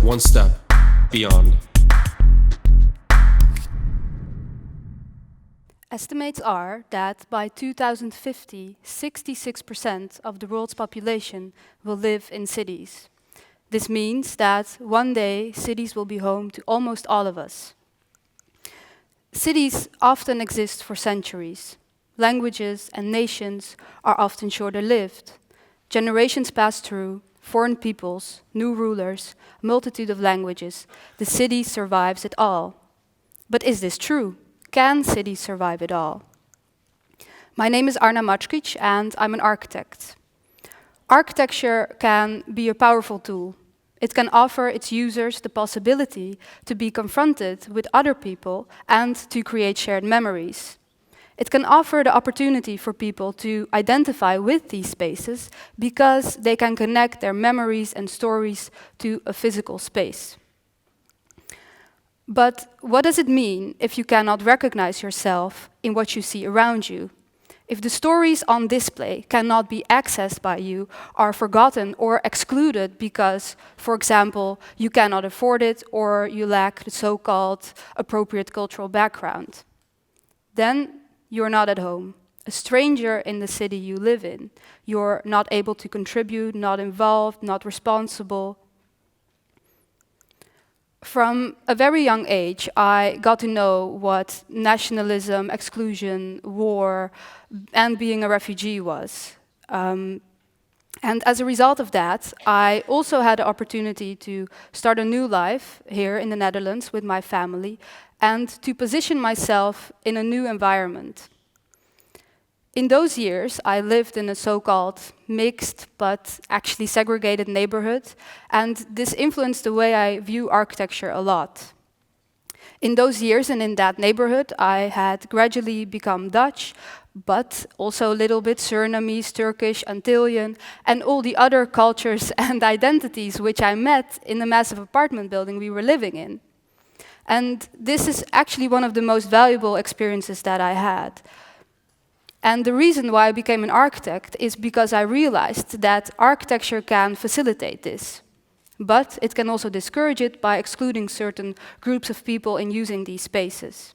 one step beyond. Estimates are that by 2050, 66% of the world's population will live in cities. This means that one day cities will be home to almost all of us. Cities often exist for centuries. Languages and nations are often shorter-lived. Generations pass through, foreign peoples, new rulers, a multitude of languages. The city survives it all. But is this true? Can cities survive it all? My name is Arna Mackic and I'm an architect. Architecture can be a powerful tool. It can offer its users the possibility to be confronted with other people and to create shared memories. It can offer the opportunity for people to identify with these spaces because they can connect their memories and stories to a physical space. But what does it mean if you cannot recognize yourself in what you see around you? If the stories on display cannot be accessed by you, are forgotten or excluded because, for example, you cannot afford it or you lack the so-called appropriate cultural background, then you're not at home, a stranger in the city you live in. You're not able to contribute, not involved, not responsible. From a very young age, I got to know what nationalism, exclusion, war, and being a refugee was. And as a result of that, I also had the opportunity to start a new life here in the Netherlands with my family and to position myself in a new environment. In those years, I lived in a so-called mixed but actually segregated neighborhood, and this influenced the way I view architecture a lot. In those years and in that neighborhood, I had gradually become Dutch, but also a little bit Surinamese, Turkish, Antillean, and all the other cultures and identities which I met in the massive apartment building we were living in. And this is actually one of the most valuable experiences that I had. And the reason why I became an architect is because I realized that architecture can facilitate this. But it can also discourage it by excluding certain groups of people in using these spaces.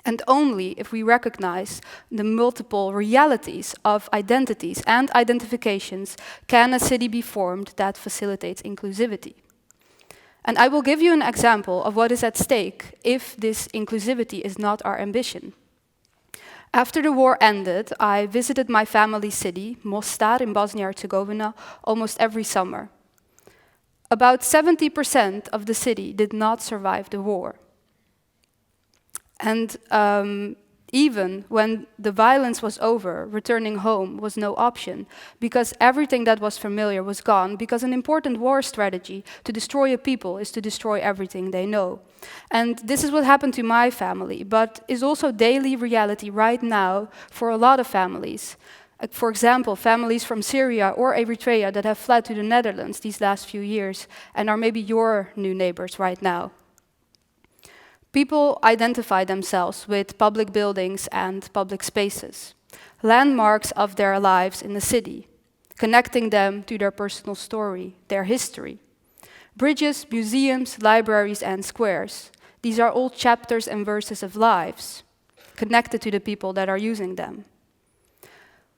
And only if we recognize the multiple realities of identities and identifications can a city be formed that facilitates inclusivity. And I will give you an example of what is at stake if this inclusivity is not our ambition. After the war ended, I visited my family city, Mostar in Bosnia-Herzegovina, almost every summer. About 70% of the city did not survive the war. And even when the violence was over, returning home was no option, because everything that was familiar was gone, because an important war strategy to destroy a people is to destroy everything they know. And this is what happened to my family, but is also daily reality right now for a lot of families. For example, families from Syria or Eritrea that have fled to the Netherlands these last few years and are maybe your new neighbors right now. People identify themselves with public buildings and public spaces, landmarks of their lives in the city, connecting them to their personal story, their history. Bridges, museums, libraries, and squares. These are all chapters and verses of lives, connected to the people that are using them.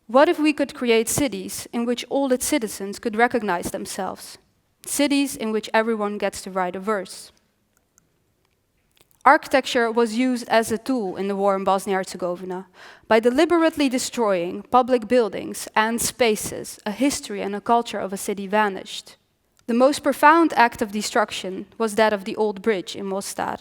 What if we could create cities in which all its citizens could recognize themselves? Cities in which everyone gets to write a verse. Architecture was used as a tool in the war in Bosnia-Herzegovina. By deliberately destroying public buildings and spaces, a history and a culture of a city vanished. The most profound act of destruction was that of the old bridge in Mostar.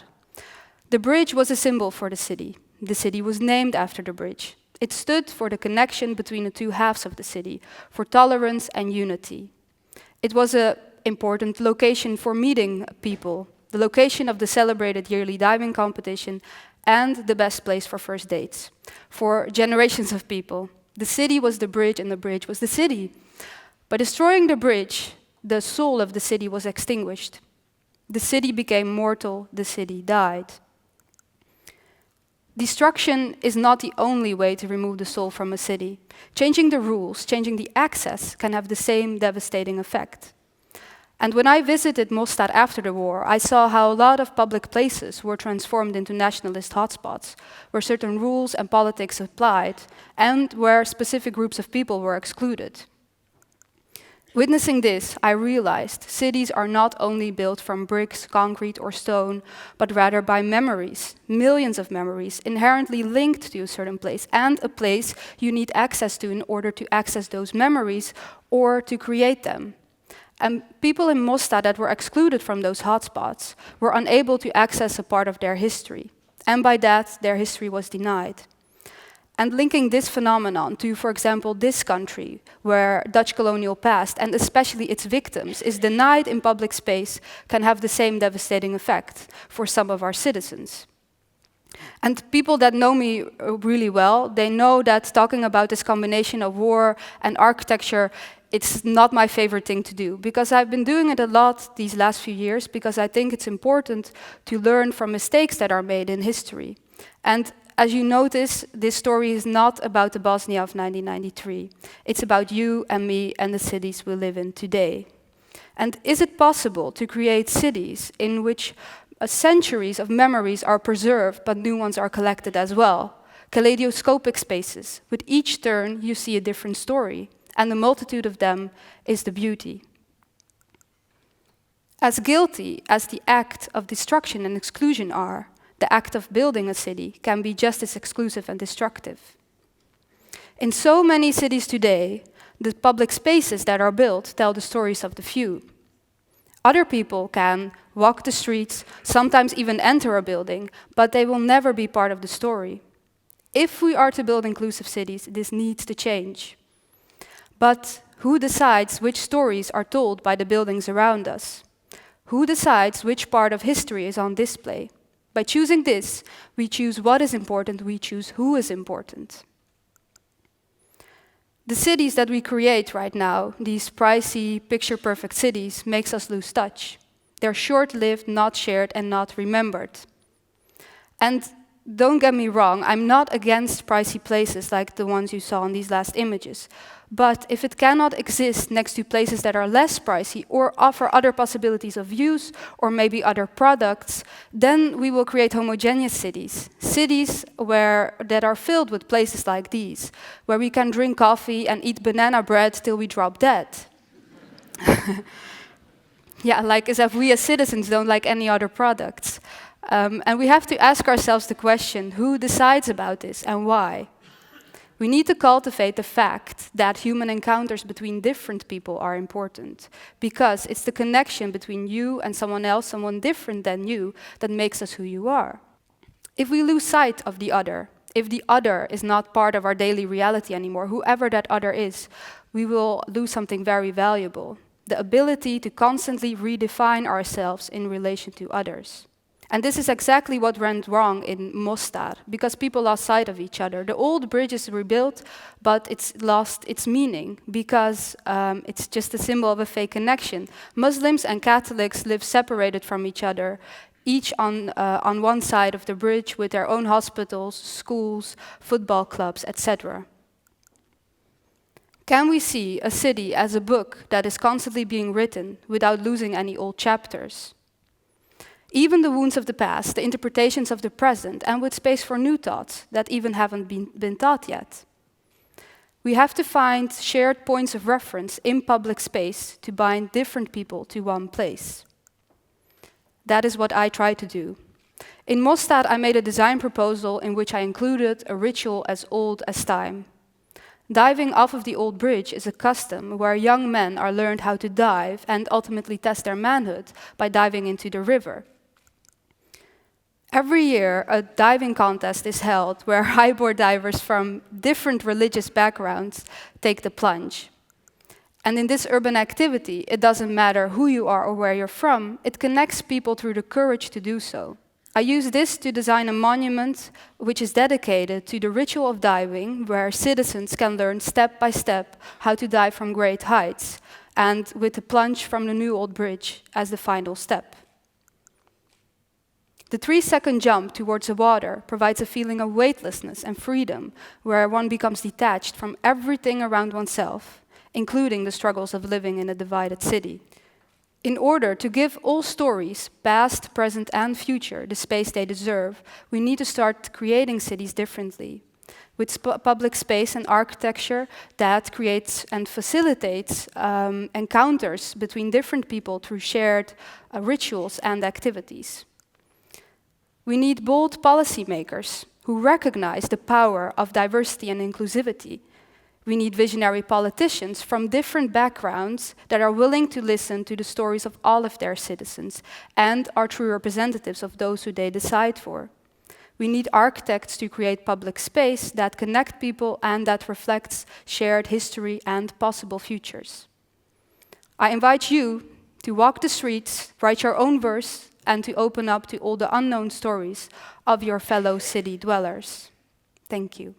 The bridge was a symbol for the city. The city was named after the bridge. It stood for the connection between the two halves of the city, for tolerance and unity. It was an important location for meeting people, the location of the celebrated yearly diving competition, and the best place for first dates. For generations of people, the city was the bridge and the bridge was the city. By destroying the bridge, the soul of the city was extinguished. The city became mortal, the city died. Destruction is not the only way to remove the soul from a city. Changing the rules, changing the access can have the same devastating effect. And when I visited Mostad after the war, I saw how a lot of public places were transformed into nationalist hotspots, where certain rules and politics applied, and where specific groups of people were excluded. Witnessing this, I realized cities are not only built from bricks, concrete, or stone, but rather by memories, millions of memories, inherently linked to a certain place, and a place you need access to in order to access those memories or to create them. And people in Mostad that were excluded from those hotspots were unable to access a part of their history, and by that, their history was denied. And linking this phenomenon to, for example, this country, where Dutch colonial past, and especially its victims, is denied in public space, can have the same devastating effect for some of our citizens. And people that know me really well, they know that talking about this combination of war and architecture, it's not my favorite thing to do, because I've been doing it a lot these last few years, because I think it's important to learn from mistakes that are made in history. And as you notice, this story is not about the Bosnia of 1993. It's about you and me and the cities we live in today. And is it possible to create cities in which centuries of memories are preserved, but new ones are collected as well? Kaleidoscopic spaces. With each turn, you see a different story, and the multitude of them is the beauty. As guilty as the act of destruction and exclusion are, the act of building a city can be just as exclusive and destructive. In so many cities today, the public spaces that are built tell the stories of the few. Other people can walk the streets, sometimes even enter a building, but they will never be part of the story. If we are to build inclusive cities, this needs to change. But who decides which stories are told by the buildings around us? Who decides which part of history is on display? By choosing this, we choose what is important, we choose who is important. The cities that we create right now, these pricey, picture-perfect cities, makes us lose touch. They're short-lived, not shared, and not remembered. And don't get me wrong, I'm not against pricey places like the ones you saw in these last images. But if it cannot exist next to places that are less pricey or offer other possibilities of use or maybe other products, then we will create homogeneous cities. Cities that are filled with places like these, where we can drink coffee and eat banana bread till we drop dead. Yeah, like as if we as citizens don't like any other products. And we have to ask ourselves the question, who decides about this and why? We need to cultivate the fact that human encounters between different people are important, because it's the connection between you and someone else, someone different than you, that makes us who you are. If we lose sight of the other, if the other is not part of our daily reality anymore, whoever that other is, we will lose something very valuable, the ability to constantly redefine ourselves in relation to others. And this is exactly what went wrong in Mostar, because people lost sight of each other. The old bridge is rebuilt, but it's lost its meaning, because it's just a symbol of a fake connection. Muslims and Catholics live separated from each other, each on one side of the bridge with their own hospitals, schools, football clubs, etc. Can we see a city as a book that is constantly being written without losing any old chapters? Even the wounds of the past, the interpretations of the present, and with space for new thoughts that even haven't been thought yet. We have to find shared points of reference in public space to bind different people to one place. That is what I try to do. In Mostad, I made a design proposal in which I included a ritual as old as time. Diving off of the old bridge is a custom where young men are learned how to dive and ultimately test their manhood by diving into the river. Every year, a diving contest is held where highboard divers from different religious backgrounds take the plunge. And in this urban activity, it doesn't matter who you are or where you're from, it connects people through the courage to do so. I use this to design a monument which is dedicated to the ritual of diving, where citizens can learn step by step how to dive from great heights, and with the plunge from the new old bridge as the final step. The 3-second jump towards the water provides a feeling of weightlessness and freedom, where one becomes detached from everything around oneself, including the struggles of living in a divided city. In order to give all stories, past, present, and future, the space they deserve, we need to start creating cities differently, with public space and architecture that creates and facilitates encounters between different people through shared rituals and activities. We need bold policymakers who recognize the power of diversity and inclusivity. We need visionary politicians from different backgrounds that are willing to listen to the stories of all of their citizens and are true representatives of those who they decide for. We need architects to create public space that connect people and that reflects shared history and possible futures. I invite you to walk the streets, write your own verse, and to open up to all the unknown stories of your fellow city dwellers. Thank you.